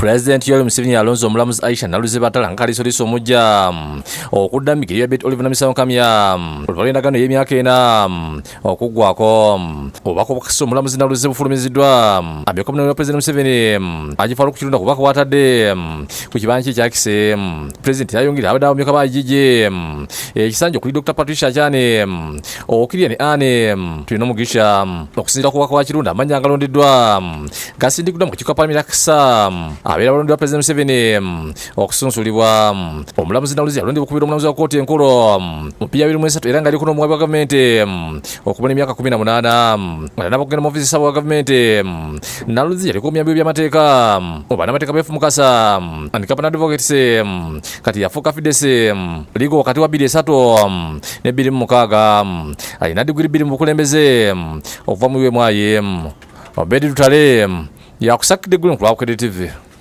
President Yoweri Museveni alonze omulamuzi Aisha Naluzze batala kaliisoliiso omujja okuddamikirira Betty Kamya olw'endagaano y'emyaka 4 okuggwako obubaka obukakasa omulamuzi Naluzze bufulumiziddwa amyuka munene wa President Museveni agifala okukirunda ku bubaka bw'atadde ku kibanja kye kyakise. President yayongera abadde abamyuka bagije ekisanja okuli Dr. Patricia Chane okirya ne Anne tulina omugisha okusinziira ku bubaka bwa kirunda amannya agalondeddwa gasindikiddwa mu kakiiko ka Paalamenti akasa abeera balondeddwa President Museveni okusunsulibwa. Omulamuzi Naluzze yalondebwa okubeera omulamuzi wa kkooti enkulu mu 2023 era ng'aliko n'omuwabi wa gavumenti okubona emyaka 18 nga n'abakugenda mu ofiisi ssaawa wa gavumenti. Naluzze yaliko omuyambi w'ebyamateeka mu bannamateeka beefu mukasa and Company Advocates kati yafuuka Fidesi ligo wakati wa 23 ne 26 alina digiri 2 mu bukulembeze okuva mu UMI. Obedi Tutale yakusakidde eggulu ku Bukedde TV.